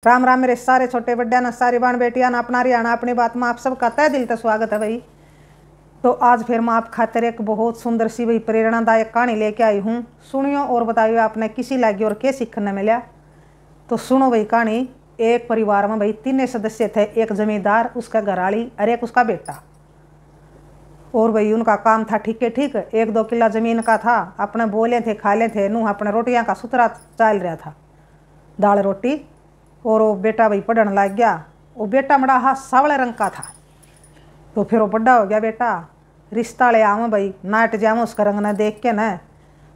राम राम मेरे सारे छोटे बड्डा ना सारी बाण बेटियां ना अपना हरियाणा अपनी बात में आप सबका तहे दिल से स्वागत है भाई। तो आज फिर मैं आप खातिर एक बहुत सुंदर सी भाई प्रेरणादायक कहानी लेके आई हूँ। सुनियो और बताइए आपने किसी लगी और क्या सीखने मिला। तो सुनो भाई कहानी। एक परिवार में भाई 3 सदस्य थे, एक जमींदार, उसका घरवाली और एक उसका बेटा। और भाई उनका काम था ठीक 1-2 किला जमीन का था। अपने बोले थे खा ले थे नू अपने रोटियां का सुतरा चल रहा था, दाल रोटी। और वो बेटा भाई पढ़ने लग गया। वो बेटा बड़ा हा सावले रंग का था। तो फिर वो बड़ा हो गया बेटा, रिश्ता ले आऊँ भाई नाट जाऊँ उसका रंग न देख के न।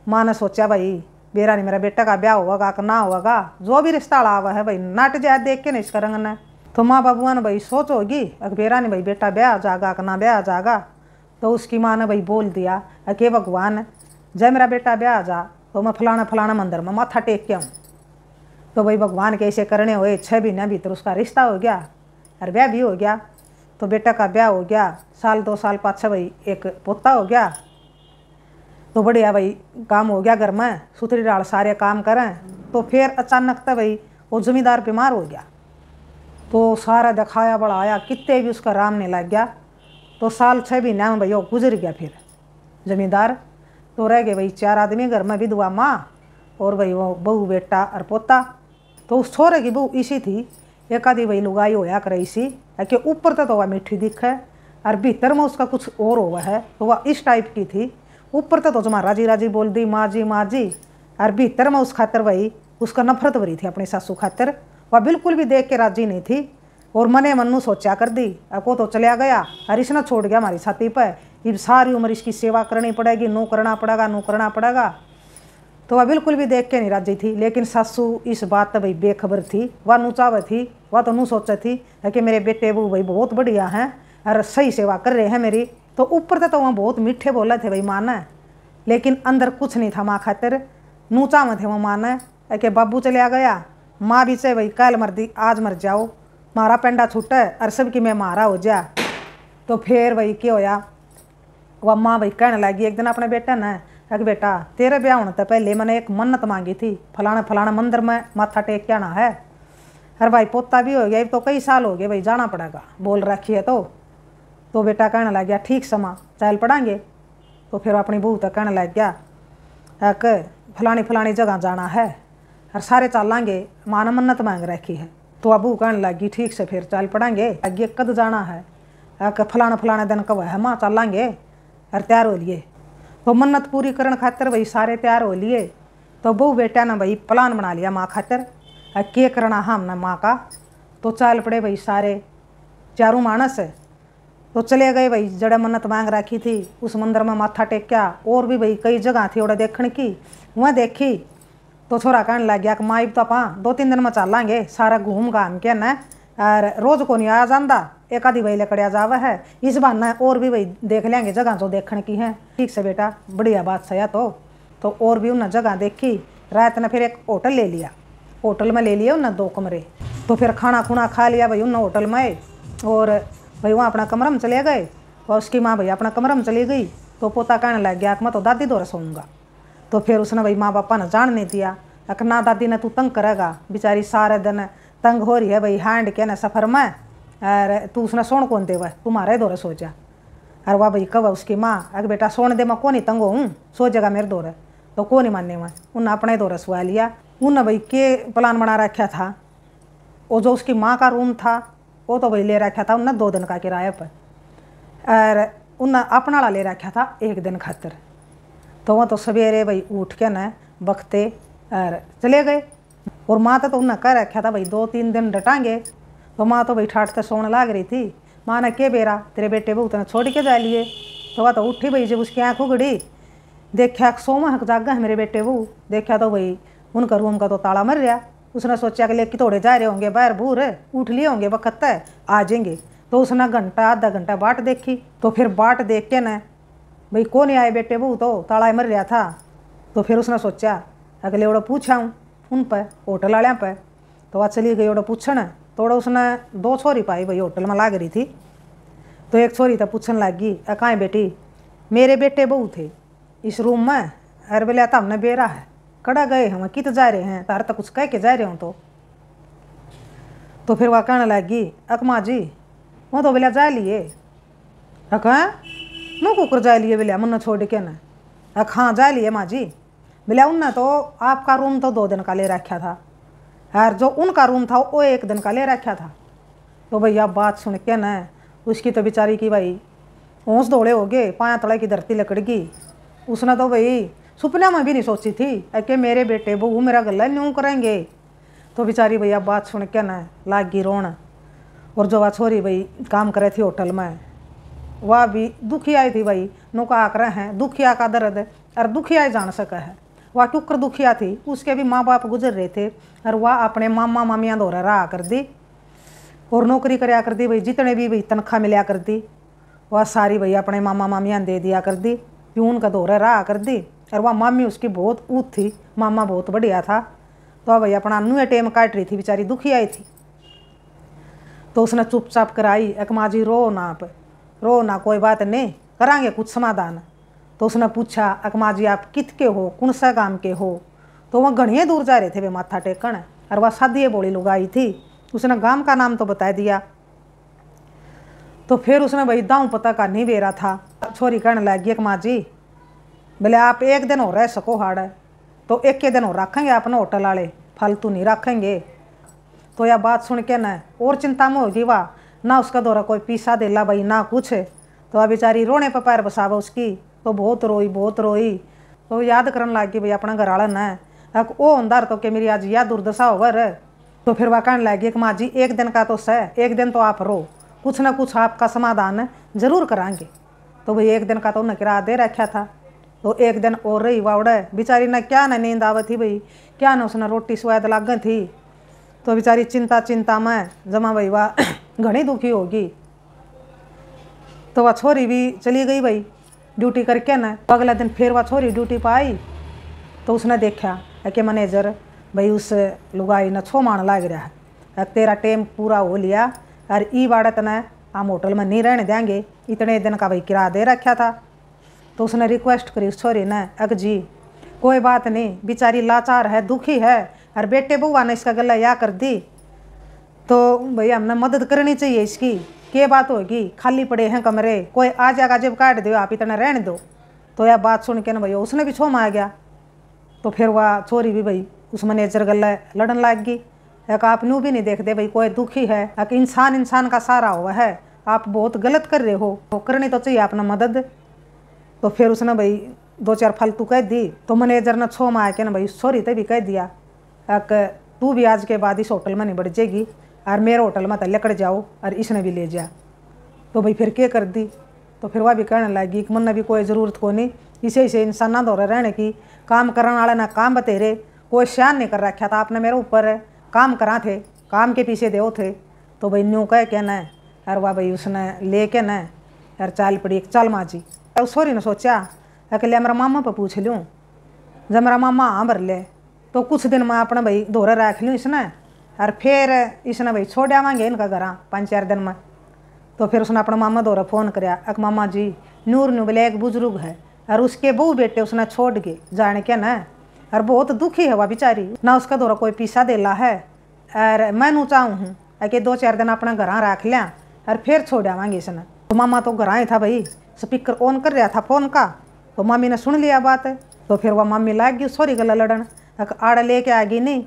माँ ने सोचा भाई बेरा नहीं मेरा बेटा का ब्याह होगा कि ना होगा, जो भी रिश्ता आवा है भाई नाट जा देख के न इसका रंग न। तो माँ बाबुआ ने भाई सोच होगी अगर बेरा नहीं भाई बेटा ब्याह जाएगा कि ना ब्याह जाएगा। तो उसकी माँ ने भाई बोल दिया कि भगवान जब मेरा बेटा ब्याह जा तो मैं फलाना फलाना मंदिर में माथा टेक के आऊँ। तो भाई भगवान के ऐसे करने हुए 6 महीने भीतर उसका रिश्ता हो गया और ब्याह भी हो गया। तो बेटा का ब्याह हो गया, 1-2 साल पाछे भाई एक पोता हो गया। तो बढ़िया भाई काम हो गया घर में, सुथरी डाल सारे काम करें। तो फिर अचानक तो भाई वो जमींदार बीमार हो गया। तो सारा दिखाया बढ़ाया कितने भी उसका राम नहीं लग गया। तो साल 6 महीने में भाई वो गुजर गया। फिर जमींदार तो रह गए भाई 4 आदमी घर में, विधवा माँ और भाई वो बहू बेटा और पोता। तो उस छोरे की बहू इसी थी, एक आधी वही लुगाई होया करे इसी कि ऊपर तो वह मीठी दिखे और भीतर में उसका कुछ और हुआ है। तो वह इस टाइप की थी, ऊपर तो जमा राजी राजी बोल दी माँ जी और भीतर में उस खातर वही उसका नफरत भरी थी अपनी सासू खातर। वह बिल्कुल भी देख के राजी नहीं थी और मने मन सोचा कर दी को तो चलिया गया और इसने छोड़ गया हमारी छाती पर। ये सारी उम्र इसकी सेवा करनी पड़ेगी, नो करना पड़ेगा। तो वह बिल्कुल भी देख के नहीं राजी थी। लेकिन सासू इस बात तो भाई बेखबर थी, वह नुचाव थी। वह तो नू सोचा थी कि मेरे बेटे वो भाई बहुत बढ़िया हैं और सही सेवा कर रहे हैं मेरी। तो ऊपर तो वहाँ बहुत मीठे बोले थे भाई माँ ने, लेकिन अंदर कुछ नहीं था माँ खातिर। नूचा में थे वो माँ ने कि बाबू चलिया गया, माँ भी से भाई कल मर दी आज मर जाओ, मारा पेंडा छूटे और सबकी मैं मारा हो जा। तो फिर भाई क्या होया, वह माँ भाई कहने लगी एक दिन अपने बेटे ने कि बेटा तेरे ब्याह होने तो पहले मैंने एक मन्नत मांगी थी, फलाना मंदिर में माथा टेक के आना है। अरे भाई पोता भी हो गया, तो कई साल हो गए भाई जाना पड़ेगा बोल रखी है। तो बेटा कहने लग गया ठीक समा चल पड़ांगे। तो फिर अपनी बहू तक कहने लग गया कि फलानी जगह जाना है और सारे चलांगे, माँ ने मन्नत मांग रखी है। तो अबू कहने लगी ठीक से फिर चल पड़ांगे, आगे कद जाना है कि फलाना दिन कब है माँ चलांगे और तैयार हो लिए। तो मन्नत पूरी करने खातर भाई सारे तैयार हो लिए। तो बहू बेटा ने भाई प्लान बना लिया माँ खातर के करना हमने माँ का। तो चल पड़े भाई सारे चारों मानस। तो चले गए भाई जड़े मन्नत मांग रखी थी उस मंदिर में माथा टेक्या। और भी भाई कई जगह थी ओड़ा देखने की, वह देखी। तो छोरा कहने लग गया कि माँ तो आप 2-3 दिन में चलांगे सारा घूम घाम के न, और रोज को नहीं आया जाता, एक आधी भाई लकड़िया जावा है इस बहाना और भी भाई देख लेंगे जगह जो देखने की है। ठीक से बेटा बढ़िया बात सया। तो और भी उन्हें जगह देखी। रात ने फिर एक होटल ले लिया, होटल में ले लिए उन्हें 2 कमरे। तो फिर खाना खुना खा लिया भाई उन्हें होटल में। और भाई वहाँ अपना कमरा में चले गए और उसकी माँ भाई अपना कमरा में चली गई। तो पोता कहने लग गया कि मैं तो दादी दौरा सोऊंगा। तो फिर उसने भाई माँ बापा ने जान नहीं दिया कि ना दादी ने तू तंग करेगा, बेचारी सारे दिन तंग हो रही है भाई हैंड के न सफ़र में, और तू उसने सोन कौन दे वह तुम्हारे दौरे सो जा। और वाह भाई कब उसकी माँ अगर बेटा सोने दे मैं कौन ही तंग हूँ, सो जगह मेरे दौरे। तो कौन ही मानने में उन्हें अपने दौरे सुहा लिया। उन्हें भाई के प्लान बना रखा था, वो जो उसकी माँ का रूम था वो तो भाई ले रखा था उन्हें 2 दिन का किराए पर, और उन्हें अपना वाला ले रखा था 1 दिन खातर। तो वह तो सवेरे भाई उठ के न बखते और चले गए। और माँ तो उन्हें कह रखा था भाई 2-3 दिन डटांगे। तो माँ तो भाई ठाट सोने लाग रही थी। माँ ने के बेरा तेरे बेटे बहू तेने छोड़ के जा लिए। तो वह तो उठी भाई जब उसकी आँख उगड़ी, देखा सोमा हक जागा है मेरे बेटे बहू। देखा तो भाई उनका रूम का तो ताला मर रहा। उसने सोचा कि लेके थोड़े जा रहे होंगे बाहर बूर, उठ लिए होंगे वक्त है आ जाएंगे। तो उसने आधा घंटा बाट देखी। तो फिर बाट देख के न भाई कौन नहीं आए बेटे बहू, तो ताला मर रहा था। तो फिर उसने सोचा अगले ओड़ा पूछा हूँ उन पर होटल वाले पर। तो वह चली गई ओड़ा पूछन। तो उसने 2 छोरी पाई भाई होटल में लाग रही थी। तो एक छोरी तो पूछने लगी कहाँ बेटी, मेरे बेटे बहू थे इस रूम में, अरे बोले तो हमने बेरा है कड़ा गए हम कित जा रहे हैं तार तो कुछ कह के जा रहे हो। तो फिर वह कहने लगी अकमा जी वो तो बोला जा लिए। अक मैं कुकर जा लिए बोलिया मुन्ना छोड़ के ना। अक हाँ जा लिए माँ जी। बोलिया उनने तो आपका रूम तो 2 दिन का ले रखा था और जो उनका रूम था वो 1 दिन का ले रखा था। तो भैया बात सुन के ना उसकी तो बेचारी की भाई होंश दौड़े हो गए, पाया तले की धरती लकड़ गई। उसने तो भाई सपना में भी नहीं सोची थी कि मेरे बेटे बहू मेरा गला न्यूं करेंगे। तो बेचारी भैया बात सुन के ना लाग गई रोन। और जो वह छोरी भाई काम करे थी होटल में वह भी दुखी आई थी भाई। नुका आकर हैं दुखिया का दर्द और दुखिया जान सका है। वह टुकर दुखिया थी, उसके भी माँ बाप गुजर रहे थे और वह अपने मामा मामियाँ दौरा रहा कर दी और नौकरी कराया कर दी भाई। जितने भी भाई तनख्वाह मिला कर दी वह सारी भाई अपने मामा मामियाँ दे दिया कर दी। प्यून का दौरा रहा कर दी और वह मामी उसकी बहुत ऊत थी, मामा बहुत बढ़िया था। तो भाई अपना न्यू टेम काट रही थी, बेचारी दुखी आई थी। तो उसने चुपचाप कराई अकमा जी रो ना, आप रो ना, कोई बात नहीं करांगे कुछ समाधान। तो उसने पूछा अकमा जी आप कित के हो, कौन सा गांव के हो। तो वह घणिए दूर जा रहे थे वे माथा टेकन और वह सादी बोली लुगाई थी। उसने गांव का नाम तो बता दिया। तो फिर उसने भाई दाऊँ पता का नहीं बेरा था। छोरी कहने लगी अकमा जी बोले आप 1 दिन हो रह सको हाड़ तो 1 दिन और रखेंगे अपने होटल वाले, फालतू नहीं रखेंगे। तो यह बात सुन के ना और चिंता में होगी वाह, ना उसका दौरा कोई पीसा देला भाई ना कुछ। तो वह बेचारी रोने पर पैर बसावा उसकी। तो बहुत रोई बहुत रोई। तो याद करने लगी भाई अपना घर वाला न ओ अंदर तो कि मेरी आज यह दुर्दशा होवर। तो फिर वह कहने लगी कि माँ जी 1 दिन का तो सह, 1 दिन तो आप रो, कुछ ना कुछ आपका समाधान जरूर कराएंगे। तो भाई 1 दिन का तो उन्हें किराया दे रखा था। तो 1 दिन और रही वाउड़े बेचारी ने क्या ना नींद आवत थी भाई, क्या ना उसने रोटी स्वाद लाग थी। तो बेचारी चिंता में जमा भाई वाह घनी दुखी होगी। तो वह छोरी भी चली गई भाई ड्यूटी करके ना। तो अगले दिन फिर वह छोरी ड्यूटी पर आई। तो उसने देखा कि मैनेजर भाई उस लुगाई न छो मान लाग रहा है, तेरा टेम पूरा हो लिया और ई बाड़त ने हम होटल में नहीं रहने देंगे, इतने दिन का भाई किराया दे रखा था। तो उसने रिक्वेस्ट करी उस छोरी ने अग जी कोई बात नहीं, बेचारी लाचार है दुखी है और बेटे बुआ ने इसका गला या कर दी तो भाई हमने मदद करनी चाहिए इसकी। क्या बात होगी, खाली पड़े हैं कमरे, कोई आ जाएगा जब काट दो आप इतना रहने दो। तो यह बात सुन के ना भाई उसने भी छोम आ गया। तो फिर वह छोरी भी भाई उस मैनेजर गला लड़न लग गई। एक आप न्यू भी नहीं देखते भाई कोई दुखी है, एक इंसान का सहारा हुआ है, आप बहुत गलत कर रहे हो, तो करनी तो चाहिए अपना मदद। तो फिर उसने भाई 2-4 फालतू कह दी। तो मैनेजर ने छो मार के ना भाई छोरी ते भी कह दिया एक तू भी आज के बाद इस होटल में नहीं बढ़ जाएगी और मेरे होटल में तो लेकर जाओ और इसने भी ले जा। तो भाई फिर क्या कर दी। तो फिर वह भी कहने लगी कि मन भी कोई ज़रूरत को नहीं, इसे इंसाना दौरा रहने की, काम करने वाला ना काम बतेरे, कोई शान नहीं कर रखा था आपने मेरे ऊपर, काम करा थे, काम के पीछे दे थे। तो भाई न्यू कह के न और वह भाई उसने ले के न यार चाल पड़ी चल माँ जी। उस छोरी ने सोचा अकेले मेरा मामा पर पूछ लूँ, जब मेरा मामा हाँ भर ले तो कुछ दिन मैं अपना भाई दौरा रख लूँ इसने और फिर इसने भाई छोड़ आवांगे इनका घर 5-4 दिन में। तो फिर उसने अपना मामा दौरा फ़ोन कराया अक मामा जी नूर बोले एक बुजुर्ग है और उसके बहू बेटे उसने छोड़ के जाने के न और बहुत दुखी है वह बेचारी, ना उसका दौरा कोई पीसा देला है और मैं नू चाहूँ हूँ कि 2-4 दिन अपना घर रख लिया और फिर छोड़ आवांगे इसने। तो मामा तो घर ही था भाई, स्पीकर ऑन कर रहा था फ़ोन का। तो मामी ने सुन लिया बात। तो फिर वह मामी लाग गई सॉरी गला लड़न, आड़ा लेके आ गई नहीं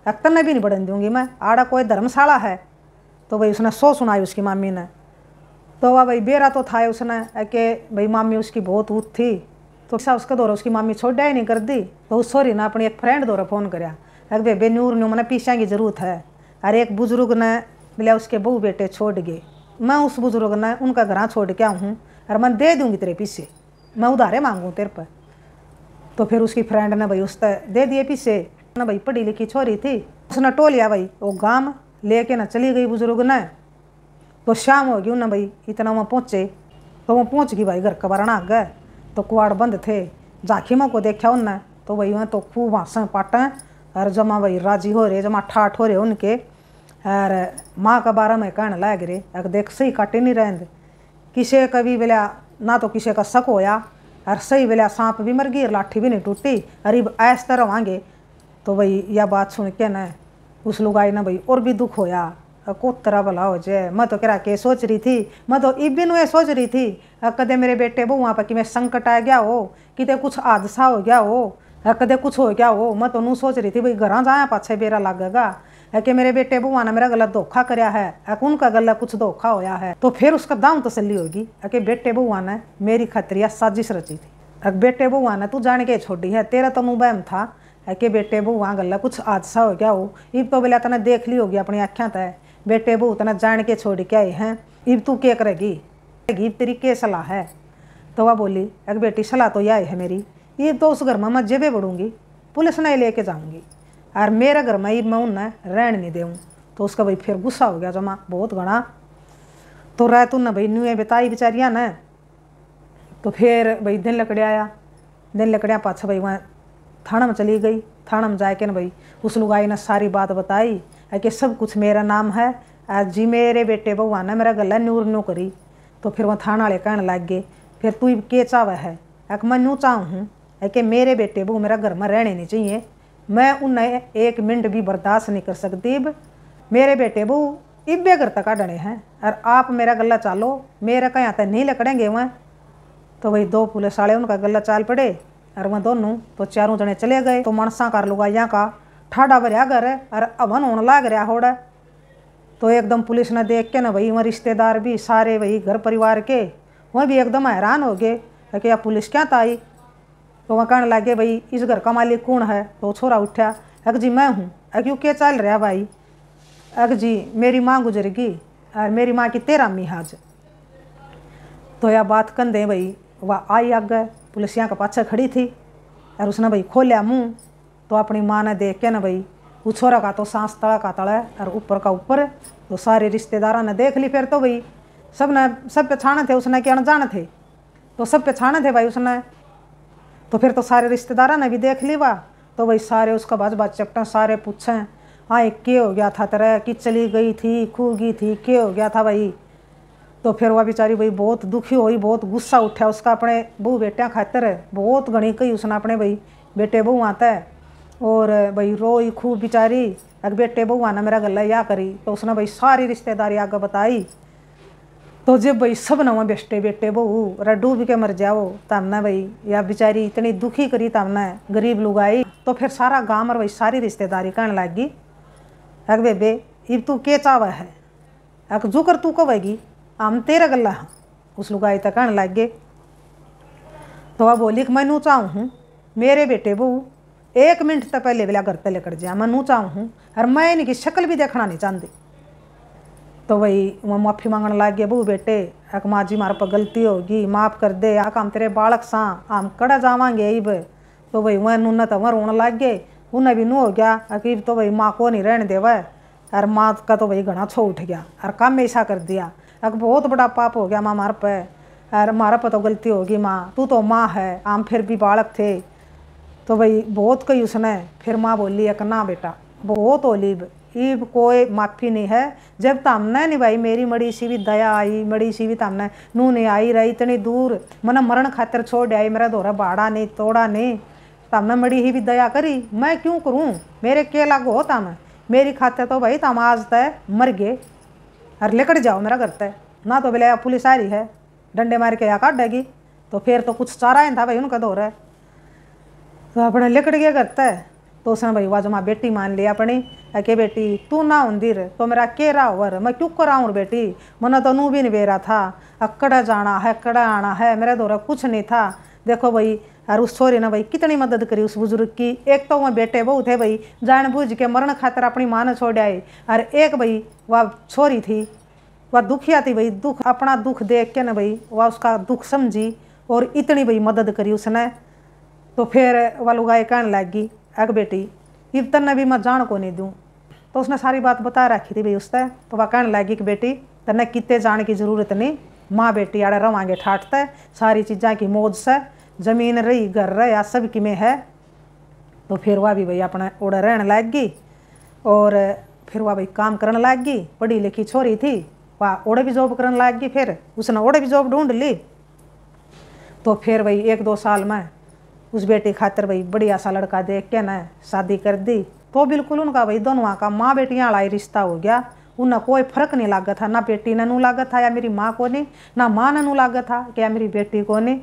तन्ने भी नहीं बढ़न दूंगी मैं, आड़ा कोई धर्मशाला है। तो भाई उसने 100 सुनाई उसकी मामी ने। तो वह भाई बेरा तो था उसने कि भाई मामी उसकी बहुत ऊत थी। तो ऐसा उसका दौरा उसकी मामी छोड़ा ही नहीं कर दी। तो उस सॉरी ने अपनी एक फ्रेंड दौरा फ़ोन कराया बेबे नूर मैंने पीछा की ज़रूरत है और एक बुजुर्ग ने बोले उसके बहू बेटे छोड़ गए, मैं उस बुजुर्ग ने उनका घर छोड़ के आऊँ हूँ और मैं दे दूँगी तेरे पीछे, मैं उधारे मांगूँ तेरे पर। तो फिर उसकी फ्रेंड ने भाई उस दे दिए पीछे ना भाई पढ़ी लिखी छोरी थी, उसने टोलिया भाई वो गांव लेके ना चली गई बुजुर्ग ने। तो शाम होगी उन्हें भाई इतना वहाँ पहुँचे। तो वहाँ पहुँच गई भाई घर का बारना गए तो कुआड़ बंद थे, जाखिमा को देखा उनने तो भाई वहाँ तो खूब हंसें पाटें और जमा भाई राजी हो रहे, जमा ठाठ हो रहे उनके। और माँ का बारे में कहने लग रहे अगर देख सही काटे नहीं रहेंगे, किसी का भी बेला ना तो किसी का शक होया और सही बेला सांप भी मर गई और लाठी भी नहीं टूटी अरे ऐस तरह रवांगे। तो भाई यह बात सुन के न उस लुगाई ना भाई और भी दुख होया कोतरा भला हो जाए। मैं तो कह के सोच रही थी, मैं तो इबिन वे सोच रही थी कदे मेरे बेटे बहुआ पर कि मैं संकट आ गया हो, किते कुछ हादसा हो गया हो, कदे कुछ हो गया हो। मैं तो नू सोच रही थी भाई घर जाया पाछे बेरा लगेगा कि मेरे बेटे बहुआ ने मेरा गला धोखा कराया है, उनका गला कुछ धोखा होया है, तो फिर उसका दाम तसल्ली होगी कि बेटे बहुआ ने मेरी खतरिया साजिश रची थी। बेटे बहुआ ने तू जान के छोड़ी है, तेरा तो मुँह बहम था कि बेटे बहुआ गला कुछ हादसा हो गया हो। इब तो बोला तने देख ली होगी अपनी आख्या तय, बेटे बहू तना जान के छोड़ के आई हैं, इब तू क्या करेगी, तेरी के सलाह है। तो वह बोली एक बेटी सलाह तो यह है मेरी, ये तो उस घर में मैं जेबे बढ़ूंगी, पुलिस नहीं लेके जाऊंगी और मेरे घर में मैं उन्हें रहन नहीं दूँ। तो उसका भाई फिर गुस्सा हो गया जमा बहुत घना। तो रह तू न भाई न्यू बताई बेचारिया ने। तो फिर भाई दिन लकड़े आया, दिन लकड़िया पाछा भाई वहाँ थाना में चली गई। थाना में जाके न भाई उस लुगाई ने सारी बात बताई कि सब कुछ मेरा नाम है, आज जी मेरे बेटे बहुआ ने मेरा गला न्यूर न्यू करी। तो फिर वह थाना वाले कहने लग गए फिर तू के चावे है, मैं न्यू चाहूँ हूँ कि मेरे बेटे बहू मेरा घर में रहने नहीं चाहिए, मैं उन्हें एक मिनट भी बर्दाश्त नहीं कर सकती। मेरे बेटे बहू इब्बे घर तक आडने हैं और आप मेरा गला चालो, मेरा कहीं तक नहीं लकड़ेंगे वह। तो वही दो पुलिस वाले उनका गला चाल पड़े और वह दोनों तो चारों जने चले गए। तो मनसा कर लुगाइया का ठाडा भरिया घर और अवन होने लाग रहा होड़ा। तो एकदम पुलिस ने देख के ना भाई वह रिश्तेदार भी सारे वही घर परिवार के वह भी एकदम हैरान हो गए कि यह पुलिस क्या आई। तो वह कहने लगे भाई इस घर का मालिक कौन है। तो छोरा उठा अग जी मैं हूँ। क्यों क्या चल रहा भाई। अग जी मेरी माँ गुजर गई और मेरी माँ की 13 मिहाज। तो यह बात कंधे भाई वह आई आगे पुलिसिया के पाछे खड़ी थी और उसने भाई खोलिया मुँह। तो अपनी माँ ने देख के ना भाई वो छोरा का तो सांस तड़ा का तड़ा और ऊपर का ऊपर। तो सारे रिश्तेदारों ने देख ली। फिर तो भाई सब पहचाने थे उसने कि अनजान थे, तो सब पहचाने थे भाई उसने। तो फिर तो सारे रिश्तेदारों ने भी देख ली वाह। तो भाई सारे उसका बाज चपटा सारे पूछें हाँ क्या हो गया था तेरा, कि चली गई थी खू गई थी क्या हो गया था भाई। तो फिर वह बेचारी भाई बहुत दुखी हुई, बहुत गुस्सा उठा उसका अपने बहू बेटिया खातर बहुत घनी कही उसने अपने भाई बेटे बहू आता है। और भाई रोई खूब बेचारी अगर बेटे बहू आना मेरा गला या करी। तो उसने भाई सारी रिश्तेदारी आगे बताई। तो जब भाई सब न वहाँ बेटे बहू रा डूब के मर जाओ तमने भाई या बेचारी इतनी दुखी करी तमने गरीब लोग आई। तो फिर सारा गाँव और भाई सारी रिश्तेदारी कहने लगी अग बेबे इब तू के चावा है, अग जो कर तू कहेगी हम तेरा गला हाँ। उस लुगाई तक कहने लग गए। तो वह बोली कि मैं नू चाहूँ हूँ मेरे बेटे बहू 1 मिनट तक पहले बेला घर पे लेकर जा, मैं नू चाहूँ हूँ और मैं इनकी शक्ल भी देखना नहीं चाहती। तो वही वह माफ़ी मांगने लग गए बहू बेटे अक माँ जी मारे पर गलती होगी माफ़ कर दे, आक हम तेरे बालक सा हम कड़ा जावांगे इब। तो वही वह नून तो वह रोने लग गए, उन्हें भी नू हो गया अकीब। तो वही माँ को नहीं रहने देवा और माँ का तो वही घना छो उठ गया और काम में ऐसा कर दिया अक बहुत बड़ा पाप हो गया माँ मार पे और मारा पर तो गलती होगी माँ, तू तो माँ है हम फिर भी बालक थे। तो भाई बहुत कही उसने। फिर माँ बोली एक ना बेटा बहुत होली इब कोई माफ़ी नहीं है, जब तमने नहीं भाई मेरी मड़ी सी भी दया आई मड़ी सी भी तमने नू नहीं आई रही इतनी दूर मना मरण खातिर छोड़ आई मेरा दोहरा बाड़ा नहीं तोड़ा नहीं, तमने मड़ी ही भी दया करी मैं क्यों करूँ, मेरे के लागू हो तम मेरी खातिर तो भाई तम आज तय मर गए और लेकर जाओ मेरा घर तय ना। तो बोले पुलिस आ रही है डंडे मार के या काटेगी। तो फिर तो कुछ चारा ही था भाई उनका दौर है। तो अपने लेकर गया घर तय। तो उसने भाई वाज माँ बेटी मान लिया अपनी के बेटी तू ना उंदीर तो मेरा के रावर मैं क्यों कराऊँ बेटी, मना तो नू भी नहीं बेरा था अकड़ा जाना है कड़ा आना है मेरे दौरा कुछ नहीं था। देखो भाई और उस छोरी ने भाई कितनी मदद करी उस बुजुर्ग की। एक तो वह बेटे बहु थे भाई जान बूझ के मरण खातर अपनी माँ ने छोड़ आए और एक भाई वह छोरी थी वह दुखिया थी भाई दुख अपना दुख देख के ना भाई वह उसका दुख समझी और इतनी भाई मदद करी उसने। तो फिर वह लुगाई कहने लगी अग बेटी इब तन्ने भी मैं जान को नहीं दूँ। तो उसने सारी बात बता रखी थी भाई उससे। तो वह कहने लगी कि बेटी तन्ने कितने जाने की ज़रूरत नहीं, माँ बेटी आड़े रवांगे ठाटते सारी चीज़ा की मौज से जमीन रही घर रहा सब की में है। तो फिर वह भी भाई अपने ओढ़े रहने लग गई और फिर वह भाई काम करने लग गई। पढ़ी लिखी छोरी थी वह ओढ़े भी जॉब करने लग गई। फिर उसने ओढ़े भी जॉब ढूंढ ली। तो फिर भाई 1-2 साल में उस बेटी खातिर भाई बढ़िया सा लड़का देख के ना शादी कर दी। तो बिल्कुल उनका भाई दोनों का माँ बेटियाँ वाला ही रिश्ता हो गया उन्हें कोई फर्क नहीं लागत था, ना बेटी ने नू लागत था या मेरी माँ को नहीं, ना माँ ने नू लागत था क्या मेरी बेटी को नहीं।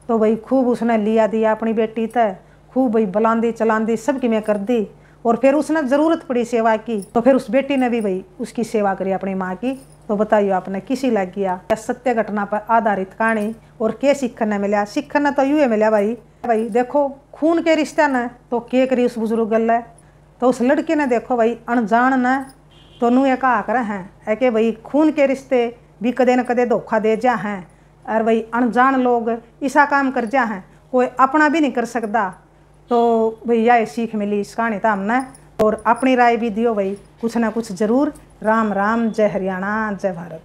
तो भाई खूब उसने लिया दिया अपनी बेटी तय, खूब भाई बुलांदी चलांदी सबकी मैं कर दी। और फिर उसने ज़रूरत पड़ी सेवा की तो फिर उस बेटी ने भी भाई उसकी सेवा करी अपनी माँ की। तो बताइए आपने किसी लग गया सत्य घटना पर आधारित कहानी। और के सीखने मिला, सीखने तो यूँ मिला भाई देखो खून के रिश्ते ने तो के करी उस बुजुर्ग गल है। तो उस लड़की ने देखो भाई अनजान ने तो नू ये कहा कर हैं कि भाई खून के रिश्ते भी कदे न कदे धोखा दे जा हैं, और भाई अनजान लोग ऐसा काम कर जा हैं, कोई अपना भी नहीं कर सकता। तो भाई यह सीख मिली इस कहानी था हमने। और अपनी राय भी दियो भाई कुछ ना कुछ जरूर। राम राम, जय हरियाणा, जय भारत।